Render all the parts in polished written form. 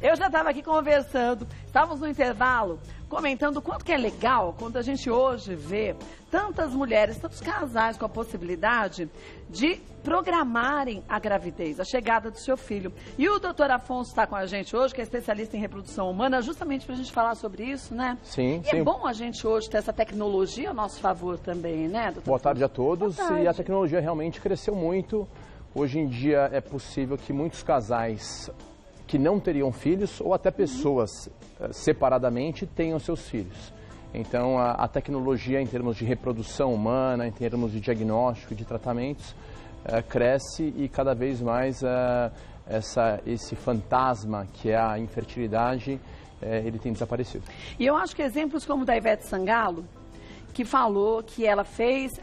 Eu já estava aqui conversando, estávamos no intervalo, comentando o quanto que é legal quando a gente hoje vê tantas mulheres, tantos casais com a possibilidade de programarem a gravidez, a chegada do seu filho. E o doutor Afonso está com a gente hoje, que é especialista em reprodução humana, justamente para a gente falar sobre isso, né? Sim, e é bom a gente hoje ter essa tecnologia a nosso favor também, né, doutor? Boa tarde a todos. Boa tarde. E a tecnologia realmente cresceu muito. Hoje em dia é possível que muitos casais que não teriam filhos, ou até pessoas separadamente, tenham seus filhos. Então, a tecnologia em termos de reprodução humana, em termos de diagnóstico e de tratamentos, cresce e cada vez mais esse fantasma que é a infertilidade, ele tem desaparecido. E eu acho que exemplos como o da Ivete Sangalo, que falou que ela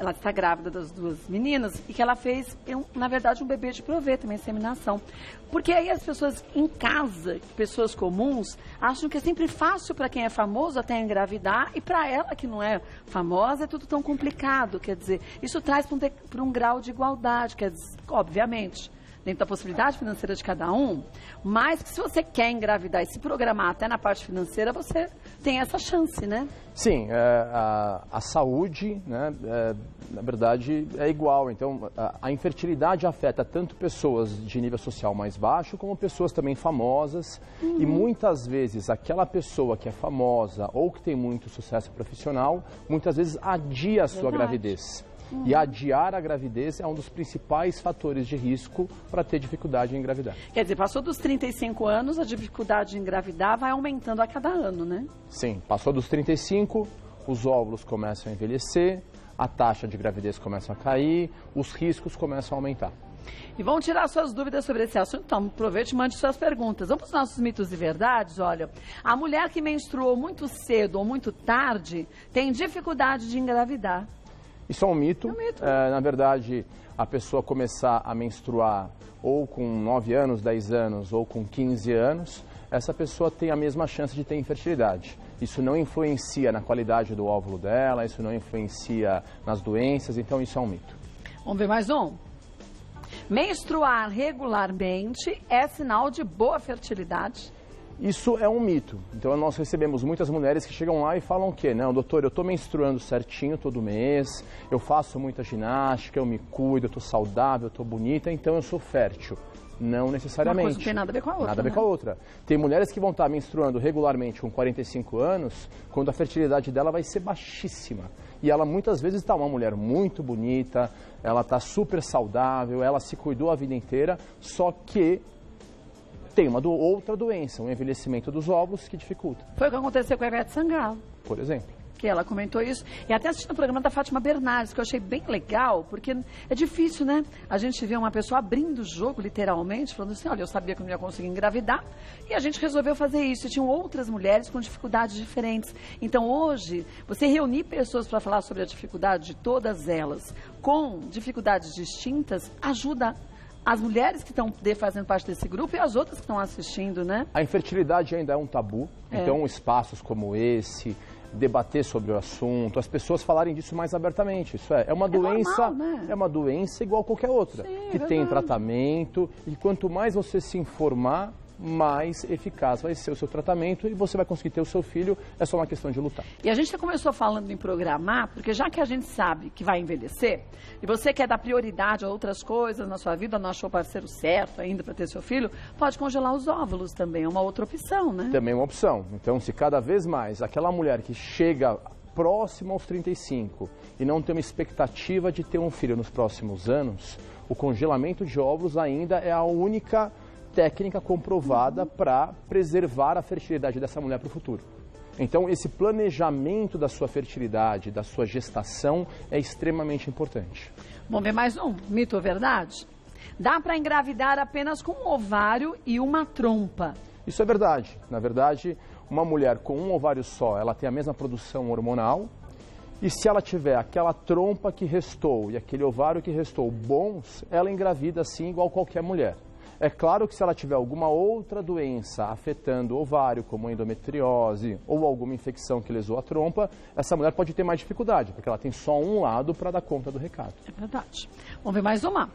está grávida das duas meninas e que ela fez, na verdade, um bebê de proveta, uma inseminação. Porque aí as pessoas em casa, pessoas comuns, acham que é sempre fácil para quem é famoso até engravidar e para ela que não é famosa é tudo tão complicado. Quer dizer, isso traz para um grau de igualdade, quer dizer, obviamente, dentro da possibilidade financeira de cada um, mas que se você quer engravidar e se programar até na parte financeira, você tem essa chance, né? Sim, a saúde, né, na verdade, é igual. Então, a infertilidade afeta tanto pessoas de nível social mais baixo, como pessoas também famosas. E muitas vezes, aquela pessoa que é famosa ou que tem muito sucesso profissional, muitas vezes adia a sua gravidez. E adiar a gravidez é um dos principais fatores de risco para ter dificuldade em engravidar. Quer dizer, passou dos 35 anos, a dificuldade de engravidar vai aumentando a cada ano, né? Sim, passou dos 35, os óvulos começam a envelhecer, a taxa de gravidez começa a cair, os riscos começam a aumentar. E vão tirar suas dúvidas sobre esse assunto, então aproveite e mande suas perguntas. Vamos para os nossos mitos e verdades. Olha, a mulher que menstruou muito cedo ou muito tarde tem dificuldade de engravidar. Isso é um mito. É um mito. Na verdade, a pessoa começar a menstruar ou com 9 anos, 10 anos ou com 15 anos, essa pessoa tem a mesma chance de ter infertilidade. Isso não influencia na qualidade do óvulo dela, isso não influencia nas doenças, então isso é um mito. Vamos ver mais um? Menstruar regularmente é sinal de boa fertilidade? Isso é um mito. Então, nós recebemos muitas mulheres que chegam lá e falam o quê? Não, doutor, eu estou menstruando certinho todo mês, eu faço muita ginástica, eu me cuido, eu estou saudável, eu estou bonita, então eu sou fértil. Não necessariamente. Uma coisa não tem nada a ver com a outra. Nada a ver com a outra. Tem mulheres que vão estar menstruando regularmente com 45 anos, quando a fertilidade dela vai ser baixíssima. E ela muitas vezes está uma mulher muito bonita, ela está super saudável, ela se cuidou a vida inteira, só que tem uma outra doença, um envelhecimento dos óvulos que dificulta. Foi o que aconteceu com a Ivete Sangalo. Por exemplo. Que ela comentou isso. E até assistindo o programa da Fátima Bernardes, que eu achei bem legal, porque é difícil, né? A gente vê uma pessoa abrindo o jogo, literalmente, falando assim, olha, eu sabia que eu não ia conseguir engravidar, e a gente resolveu fazer isso. E tinham outras mulheres com dificuldades diferentes. Então, hoje, você reunir pessoas para falar sobre a dificuldade de todas elas, com dificuldades distintas, ajuda as mulheres que estão fazendo parte desse grupo e as outras que estão assistindo, né? A infertilidade ainda é um tabu, então espaços como esse, debater sobre o assunto, as pessoas falarem disso mais abertamente. Isso é uma doença, normal, né? É uma doença igual a qualquer outra, Sim, que tem tratamento, e quanto mais você se informar, mais eficaz vai ser o seu tratamento e você vai conseguir ter o seu filho, é só uma questão de lutar. E a gente já começou falando em programar, porque já que a gente sabe que vai envelhecer, e você quer dar prioridade a outras coisas na sua vida, não achou o parceiro certo ainda para ter seu filho, pode congelar os óvulos também, é uma outra opção, né? Também é uma opção. Então, se cada vez mais aquela mulher que chega próximo aos 35 e não tem uma expectativa de ter um filho nos próximos anos, o congelamento de óvulos ainda é a única técnica comprovada para preservar a fertilidade dessa mulher para o futuro. Então, esse planejamento da sua fertilidade, da sua gestação, é extremamente importante. Vamos ver mais um, mito ou verdade? Dá para engravidar apenas com um ovário e uma trompa. Isso é verdade. Na verdade, uma mulher com um ovário só, ela tem a mesma produção hormonal, e se ela tiver aquela trompa que restou e aquele ovário que restou bons, ela engravida assim igual qualquer mulher. É claro que se ela tiver alguma outra doença afetando o ovário, como endometriose ou alguma infecção que lesou a trompa, essa mulher pode ter mais dificuldade, porque ela tem só um lado para dar conta do recado. É verdade. Vamos ver mais uma.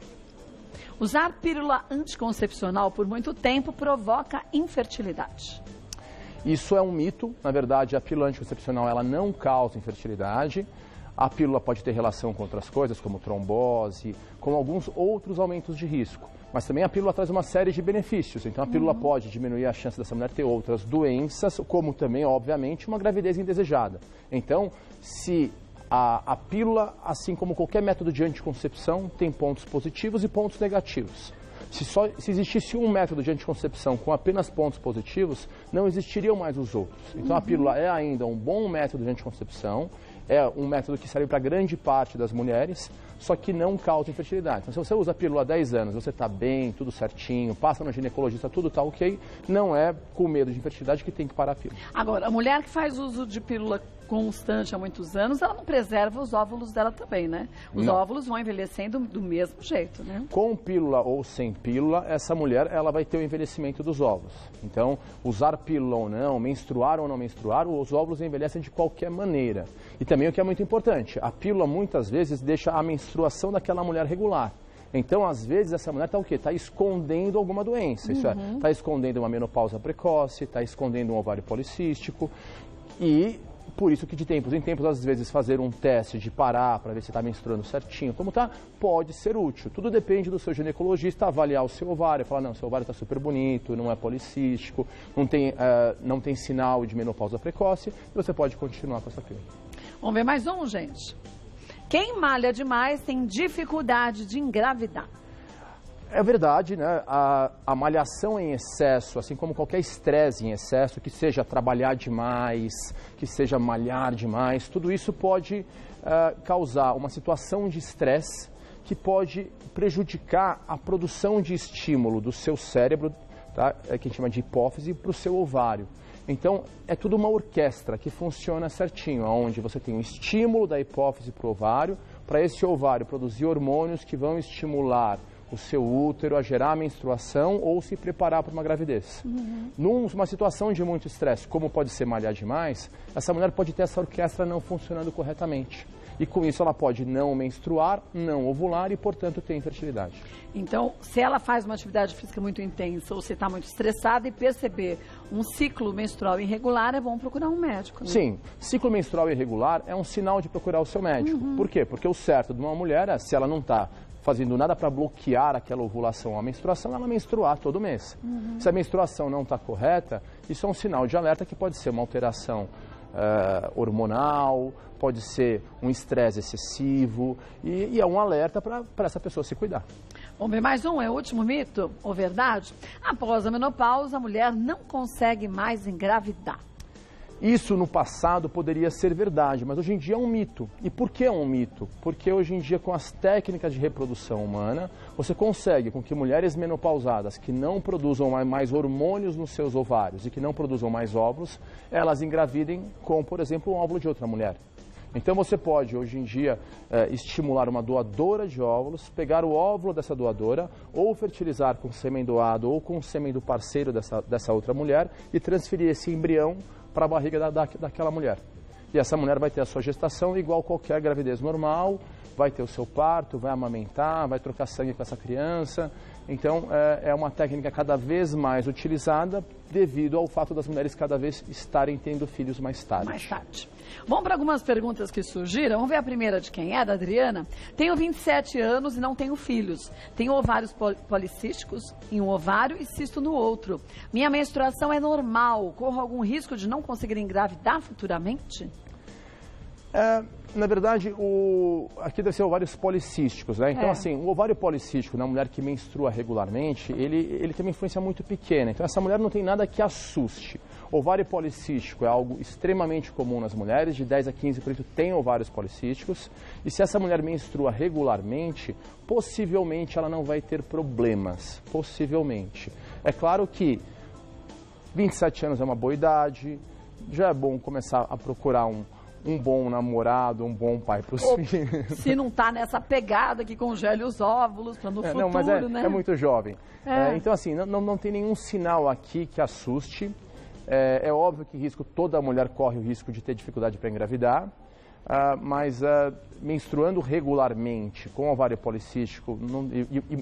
Usar pílula anticoncepcional por muito tempo provoca infertilidade. Isso é um mito. Na verdade, a pílula anticoncepcional ela não causa infertilidade. A pílula pode ter relação com outras coisas, como trombose, com alguns outros aumentos de risco. Mas também a pílula traz uma série de benefícios. Então, a pílula pode diminuir a chance dessa mulher ter outras doenças, como também, obviamente, uma gravidez indesejada. Então, se a pílula, assim como qualquer método de anticoncepção, tem pontos positivos e pontos negativos. Se existisse um método de anticoncepção com apenas pontos positivos, não existiriam mais os outros. Então, a pílula é ainda um bom método de anticoncepção, é um método que serve para grande parte das mulheres, só que não causa infertilidade. Então, se você usa a pílula há 10 anos, você está bem, tudo certinho, passa no ginecologista, tudo está ok, não é com medo de infertilidade que tem que parar a pílula. Agora, a mulher que faz uso de pílula constante há muitos anos, ela não preserva os óvulos dela também, né? Os óvulos vão envelhecendo do mesmo jeito, né? Com pílula ou sem pílula, essa mulher ela vai ter o envelhecimento dos óvulos. Então, usar pílula ou não, menstruar ou não menstruar, os óvulos envelhecem de qualquer maneira. E também o que é muito importante, a pílula muitas vezes deixa a menstruação daquela mulher regular. Então, às vezes, essa mulher está o quê? Está escondendo alguma doença. Isso é, está escondendo uma menopausa precoce, está escondendo um ovário policístico. E por isso que de tempos em tempos, às vezes, fazer um teste de parar para ver se está menstruando certinho, como está, pode ser útil. Tudo depende do seu ginecologista avaliar o seu ovário, falar, não, seu ovário está super bonito, não é policístico, não tem sinal de menopausa precoce, e você pode continuar com essa clínica. Vamos ver mais um, gente. Quem malha demais tem dificuldade de engravidar. É verdade, né? A malhação em excesso, assim como qualquer estresse em excesso, que seja trabalhar demais, que seja malhar demais, tudo isso pode causar uma situação de estresse que pode prejudicar a produção de estímulo do seu cérebro, tá? Que a gente chama de hipófise, para o seu ovário. Então, é tudo uma orquestra que funciona certinho, onde você tem um estímulo da hipófise para o ovário, para esse ovário produzir hormônios que vão estimular o seu útero a gerar a menstruação ou se preparar para uma gravidez. Numa situação de muito estresse, como pode ser malhar demais, essa mulher pode ter essa orquestra não funcionando corretamente. E com isso ela pode não menstruar, não ovular e, portanto, ter infertilidade. Então, se ela faz uma atividade física muito intensa ou se está muito estressada e perceber um ciclo menstrual irregular, é bom procurar um médico, né? Sim, ciclo menstrual irregular é um sinal de procurar o seu médico. Por quê? Porque o certo de uma mulher é, se ela não está fazendo nada para bloquear aquela ovulação ou a menstruação, ela menstruar todo mês. Se a menstruação não está correta, isso é um sinal de alerta que pode ser uma alteração hormonal, pode ser um estresse excessivo e é um alerta para essa pessoa se cuidar. Vamos ver mais um, é o último mito ou verdade? Após a menopausa, a mulher não consegue mais engravidar. Isso no passado poderia ser verdade, mas hoje em dia é um mito. E por que é um mito? Porque hoje em dia, com as técnicas de reprodução humana, você consegue com que mulheres menopausadas que não produzam mais hormônios nos seus ovários e que não produzam mais óvulos, elas engravidem com, por exemplo, um óvulo de outra mulher. Então você pode, hoje em dia, estimular uma doadora de óvulos, pegar o óvulo dessa doadora, ou fertilizar com sêmen doado ou com sêmen do parceiro dessa outra mulher e transferir esse embrião para a barriga daquela mulher. E essa mulher vai ter a sua gestação igual qualquer gravidez normal, vai ter o seu parto, vai amamentar, vai trocar sangue com essa criança. Então, é uma técnica cada vez mais utilizada devido ao fato das mulheres cada vez estarem tendo filhos mais tarde. Mais tarde. Vamos para algumas perguntas que surgiram. Vamos ver a primeira de quem é, da Adriana. Tenho 27 anos e não tenho filhos. Tenho ovários policísticos em um ovário e cisto no outro. Minha menstruação é normal. Corro algum risco de não conseguir engravidar futuramente? Na verdade, aqui deve ser ovários policísticos, né? Então, assim, o ovário policístico na mulher que menstrua regularmente, ele tem uma influência muito pequena. Então, essa mulher não tem nada que assuste. Ovário policístico é algo extremamente comum nas mulheres, de 10 a 15% tem ovários policísticos. E se essa mulher menstrua regularmente, possivelmente ela não vai ter problemas. Possivelmente. É claro que 27 anos é uma boa idade, já é bom começar a procurar um bom namorado, um bom pai para os filhos. Se não está nessa pegada que congele os óvulos para no futuro, não, mas né? É muito jovem. Então, assim, não tem nenhum sinal aqui que assuste. É óbvio que toda mulher corre o risco de ter dificuldade para engravidar, mas menstruando regularmente, com ovário policístico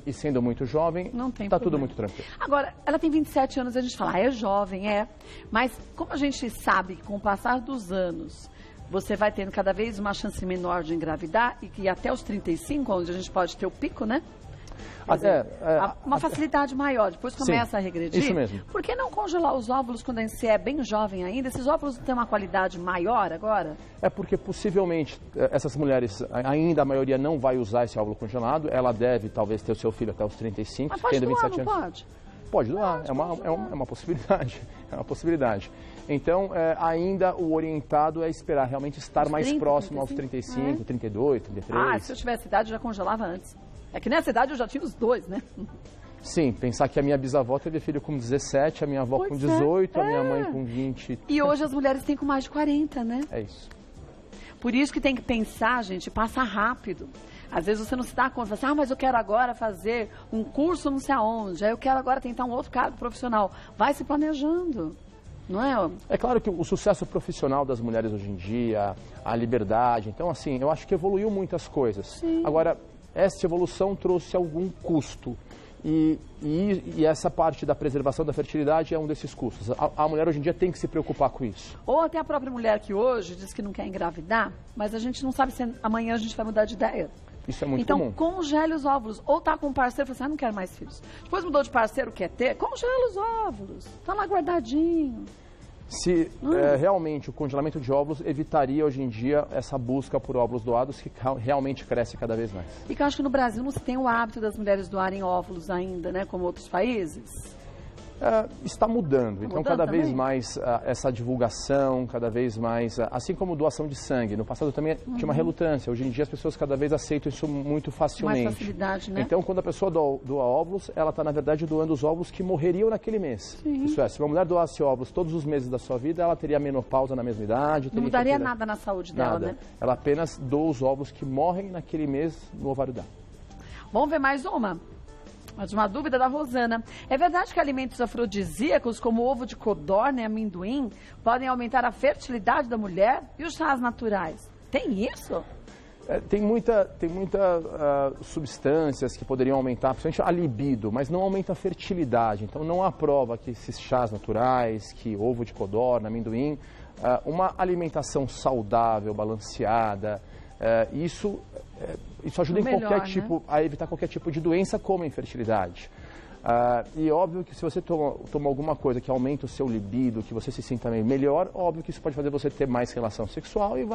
e sendo muito jovem, está tudo muito tranquilo. Agora, ela tem 27 anos, a gente fala, é jovem, mas como a gente sabe que com o passar dos anos, você vai tendo cada vez uma chance menor de engravidar e que até os 35, onde a gente pode ter o pico, né? Uma facilidade maior, depois começa a regredir. Isso mesmo. Por que não congelar os óvulos quando você é bem jovem ainda? Esses óvulos têm uma qualidade maior agora? É porque possivelmente essas mulheres, ainda a maioria não vai usar esse óvulo congelado, ela deve talvez ter o seu filho até os 35, mas pode tendo doar, 27 não anos. pode? Pode doar, é uma possibilidade. É uma possibilidade. Então, ainda o orientado é esperar realmente estar mais próximo 35? Aos 35, 32, 33. Se eu tivesse idade, eu já congelava antes. É que nessa idade eu já tinha os dois, né? Sim, pensar que a minha bisavó teve filho com 17, a minha avó com 18, a minha mãe com 20. E hoje as mulheres têm com mais de 40, né? É isso. Por isso que tem que pensar, gente, passa rápido. Às vezes você não se dá conta, você mas eu quero agora fazer um curso não sei aonde, aí eu quero agora tentar um outro cargo profissional. Vai se planejando, não é? É claro que o sucesso profissional das mulheres hoje em dia, a liberdade, então assim, eu acho que evoluiu muitas coisas. Sim. Agora, essa evolução trouxe algum custo. E essa parte da preservação da fertilidade é um desses custos. A mulher hoje em dia tem que se preocupar com isso. Ou até a própria mulher que hoje diz que não quer engravidar, mas a gente não sabe se amanhã a gente vai mudar de ideia. Isso é muito comum. Então, congele os óvulos. Ou tá com um parceiro e fala assim, não quero mais filhos. Depois mudou de parceiro, quer ter, congela os óvulos. Tá lá guardadinho. Se realmente o congelamento de óvulos evitaria hoje em dia essa busca por óvulos doados que realmente cresce cada vez mais. E que eu acho que no Brasil não se tem o hábito das mulheres doarem óvulos ainda, né? Como outros países. Está mudando. Então, cada também? vez mais essa divulgação, cada vez mais, assim como doação de sangue. No passado também tinha uma relutância. Hoje em dia as pessoas cada vez aceitam isso muito facilmente. Mais facilidade, né? Então, quando a pessoa doa óvulos, ela está, na verdade, doando os óvulos que morreriam naquele mês. Sim. Isso é, se uma mulher doasse óvulos todos os meses da sua vida, ela teria menopausa na mesma idade. Não mudaria nada na saúde dela, né? Ela apenas doa os óvulos que morrem naquele mês no ovário dela. Vamos ver mais uma? Mas uma dúvida da Rosana. É verdade que alimentos afrodisíacos, como ovo de codorna e amendoim, podem aumentar a fertilidade da mulher? E os chás naturais? Tem isso? Tem muita substâncias que poderiam aumentar, principalmente a libido, mas não aumenta a fertilidade. Então não há prova que esses chás naturais, que ovo de codorna, amendoim, uma alimentação saudável, balanceada, isso ajuda a evitar qualquer tipo de doença como a infertilidade. E óbvio que se você toma alguma coisa que aumenta o seu libido, que você se sinta melhor, óbvio que isso pode fazer você ter mais relação sexual e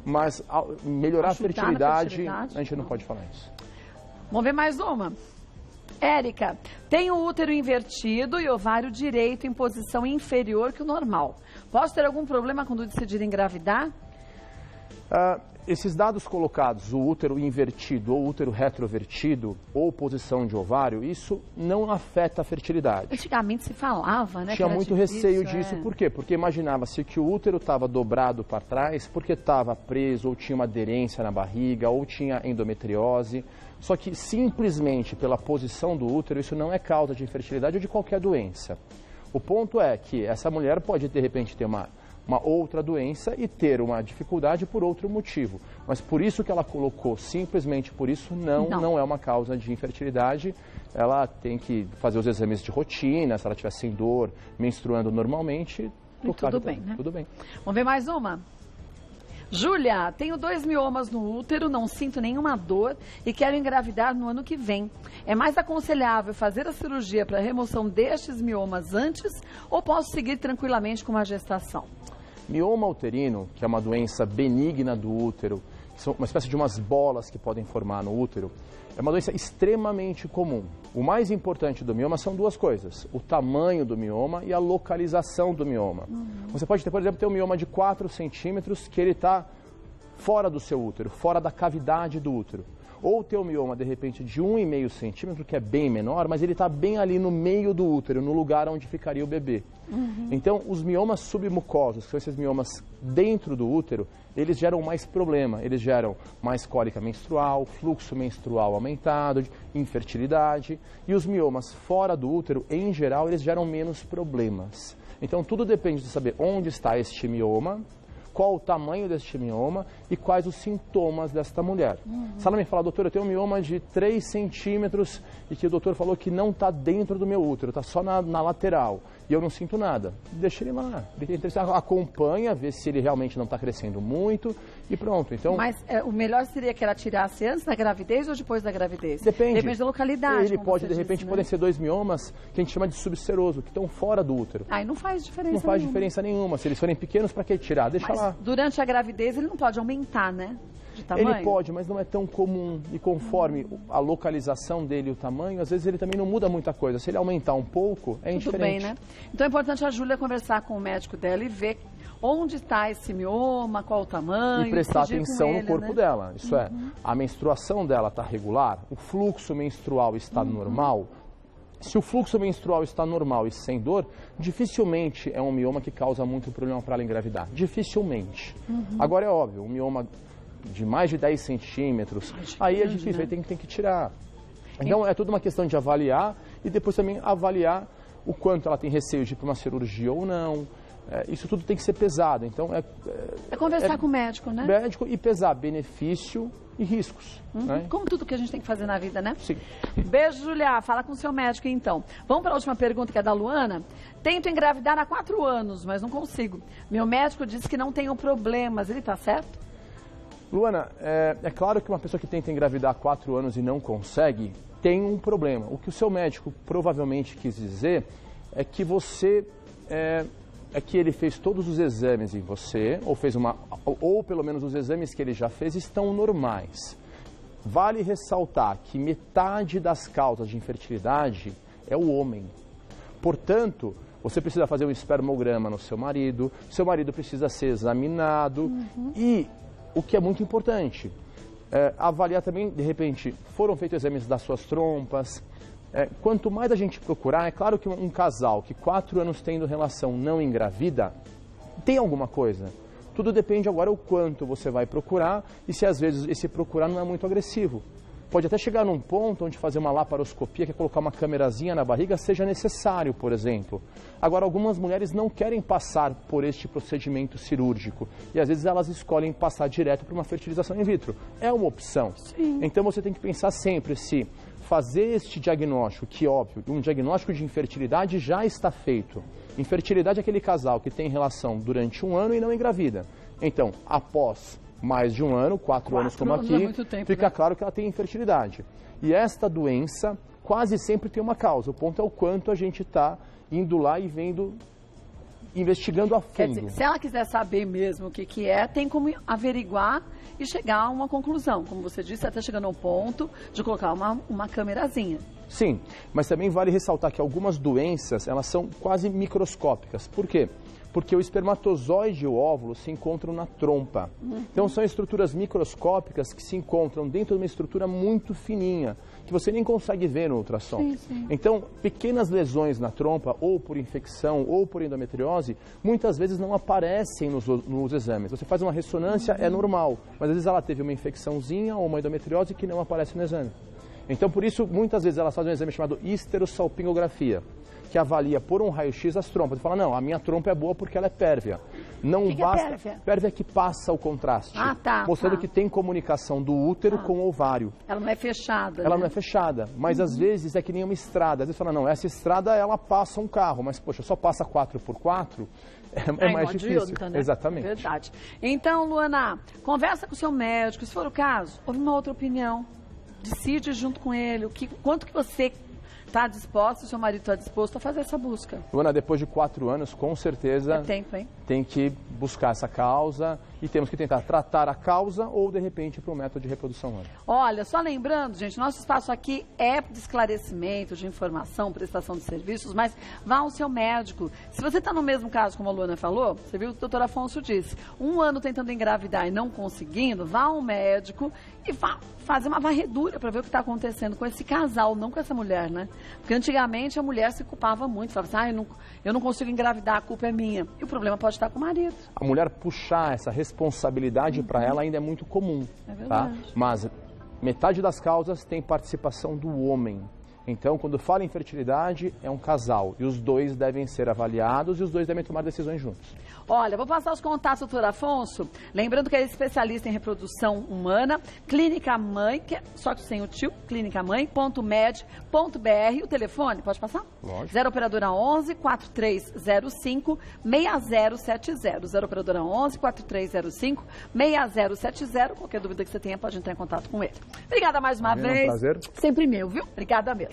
mas melhorar a fertilidade, a gente não pode falar isso. Vamos ver mais uma. Érica, tem o útero invertido e ovário direito em posição inferior que o normal. Posso ter algum problema quando decidir engravidar? Esses dados colocados, o útero invertido ou útero retrovertido ou posição de ovário, isso não afeta a fertilidade. Antigamente se falava, né? Tinha muito receio disso. Por quê? Porque imaginava-se que o útero estava dobrado para trás porque estava preso ou tinha uma aderência na barriga ou tinha endometriose. Só que simplesmente pela posição do útero, isso não é causa de infertilidade ou de qualquer doença. O ponto é que essa mulher pode de repente ter uma outra doença e ter uma dificuldade por outro motivo. Mas por isso que ela colocou, simplesmente por isso, não é uma causa de infertilidade. Ela tem que fazer os exames de rotina, se ela estiver sem dor, menstruando normalmente. Tudo bem, né? Tudo bem. Vamos ver mais uma? Júlia, tenho 2 miomas no útero, não sinto nenhuma dor e quero engravidar no ano que vem. É mais aconselhável fazer a cirurgia para a remoção destes miomas antes ou posso seguir tranquilamente com uma gestação? Mioma uterino, que é uma doença benigna do útero, que são uma espécie de umas bolas que podem formar no útero, é uma doença extremamente comum. O mais importante do mioma são 2 coisas, o tamanho do mioma e a localização do mioma. Você pode ter, por exemplo, ter um mioma de 4 centímetros que ele está fora do seu útero, fora da cavidade do útero. Ou ter um mioma, de repente, de 1,5 centímetro, que é bem menor, mas ele está bem ali no meio do útero, no lugar onde ficaria o bebê. Então, os miomas submucosos, que são esses miomas dentro do útero, eles geram mais problema. Eles geram mais cólica menstrual, fluxo menstrual aumentado, infertilidade. E os miomas fora do útero, em geral, eles geram menos problemas. Então, tudo depende de saber onde está este mioma, qual o tamanho deste mioma e quais os sintomas desta mulher. Se ela me falar, doutor, eu tenho um mioma de 3 centímetros e que o doutor falou que não está dentro do meu útero, está só na lateral e eu não sinto nada, deixa ele lá. Ele acompanha, vê se ele realmente não está crescendo muito e pronto. Então, mas o melhor seria que ela tirasse antes da gravidez ou depois da gravidez? Depende. Depende da localidade. Ele pode, de repente, disse, podem ser 2 miomas que a gente chama de subseroso, que estão fora do útero. Aí não faz diferença Não faz nenhuma. diferença nenhuma. Se eles forem pequenos, para que tirar? Deixa Mas lá. durante a gravidez ele não pode aumentar, né? De tamanho? Ele pode, mas não é tão comum. E conforme a localização dele e o tamanho, às vezes ele também não muda muita coisa. Se ele aumentar um pouco, é indiferente. Tudo bem, né? Então é importante a Júlia conversar com o médico dela e ver onde está esse mioma, qual o tamanho. E prestar decidir com atenção ele, no corpo né? dela. Isso é, a menstruação dela está regular, o fluxo menstrual está normal. Se o fluxo menstrual está normal e sem dor, dificilmente é um mioma que causa muito problema para ela engravidar. Dificilmente. Agora é óbvio, um mioma de mais de 10 centímetros, aí é difícil, né? aí tem que tirar. Então é tudo uma questão de avaliar e depois também avaliar o quanto ela tem receio de ir para uma cirurgia ou não. Isso tudo tem que ser pesado. Então É conversar com o médico, né? médico e pesar benefício e riscos. Né? Como tudo que a gente tem que fazer na vida, né? Sim. Beijo, Julia. Fala com o seu médico, então. Vamos para a última pergunta, que é da Luana. Tento engravidar há 4 anos, mas não consigo. Meu médico disse que não tenho problemas. Ele está certo? Luana, é claro que uma pessoa que tenta engravidar há 4 anos e não consegue, tem um problema. O que o seu médico provavelmente quis dizer é que você... É que ele fez todos os exames em você, ou pelo menos os exames que ele já fez estão normais. Vale ressaltar que metade das causas de infertilidade é o homem. Portanto, você precisa fazer um espermograma no seu marido precisa ser examinado e, o que é muito importante, avaliar também, de repente, foram feitos exames das suas trompas. Quanto mais a gente procurar, é claro que um casal que 4 anos tendo relação não engravida, tem alguma coisa. Tudo depende agora o quanto você vai procurar e se às vezes esse procurar não é muito agressivo. Pode até chegar num ponto onde fazer uma laparoscopia, que é colocar uma câmerazinha na barriga, seja necessário, por exemplo. Agora, algumas mulheres não querem passar por este procedimento cirúrgico e às vezes elas escolhem passar direto para uma fertilização in vitro. É uma opção. Sim. Então você tem que pensar sempre se fazer este diagnóstico, que óbvio, um diagnóstico de infertilidade já está feito. Infertilidade é aquele casal que tem relação durante 1 ano e não engravida. Então, após mais de 1 ano, 4 anos como aqui, muito tempo, fica né? claro que ela tem infertilidade. E esta doença quase sempre tem uma causa. O ponto é o quanto a gente está indo lá e vendo, investigando a fundo. Quer dizer, se ela quiser saber mesmo o que é, tem como averiguar e chegar a uma conclusão. Como você disse, até chegando ao ponto de colocar uma câmerazinha. Sim, mas também vale ressaltar que algumas doenças, elas são quase microscópicas. Por quê? Porque o espermatozoide e o óvulo se encontram na trompa. Então são estruturas microscópicas que se encontram dentro de uma estrutura muito fininha, que você nem consegue ver no ultrassom. Sim, sim. Então, pequenas lesões na trompa, ou por infecção, ou por endometriose, muitas vezes não aparecem nos exames. Você faz uma ressonância, é normal, mas às vezes ela teve uma infecçãozinha ou uma endometriose que não aparece no exame. Então, por isso, muitas vezes elas fazem um exame chamado histerosalpingografia, que avalia por um raio-x as trompas. E fala, não, a minha trompa é boa porque ela é pérvia. Não que basta. É pérvia? Pérvia é que passa o contraste. Ah, tá. Mostrando tá. que tem comunicação do útero com o ovário. Ela não é fechada. Ela né? não é fechada, mas às vezes é que nem uma estrada. Às vezes fala, não, essa estrada ela passa um carro, mas poxa, só passa 4x4, é mais não difícil. adianta, né? Exatamente. Verdade. Então, Luana, conversa com o seu médico, se for o caso, ouve uma outra opinião. Decide junto com ele quanto que você está disposto, o seu marido está disposto a fazer essa busca. Luana, depois de 4 anos, com certeza É tempo, hein? tem que buscar essa causa e temos que tentar tratar a causa ou, de repente, para um método de reprodução humana. Olha, só lembrando, gente, nosso espaço aqui é de esclarecimento, de informação, prestação de serviços, mas vá ao seu médico. Se você está no mesmo caso, como a Luana falou, você viu o que o doutor Afonso disse, 1 ano tentando engravidar e não conseguindo, vá ao médico e vá fazer uma varredura para ver o que está acontecendo com esse casal, não com essa mulher, né? Porque antigamente a mulher se culpava muito, falava assim, eu não consigo engravidar, a culpa é minha. E o problema pode estar com o marido. A mulher puxar essa responsabilidade para ela ainda é muito comum. É verdade. Tá? Mas metade das causas tem participação do homem. Então, quando fala em fertilidade, é um casal e os dois devem ser avaliados e os dois devem tomar decisões juntos. Olha, vou passar os contatos do Dr. Afonso, lembrando que ele é especialista em reprodução humana, Clínica Mãe, que é, só que sem o tio, clinicamãe.med.br. O telefone, pode passar? Lógico. 0 operadora 11 4305 6070. 0 operadora 11 4305 6070. Qualquer dúvida que você tenha, pode entrar em contato com ele. Obrigada mais uma vez. É um prazer. Sempre meu, viu? Obrigada mesmo.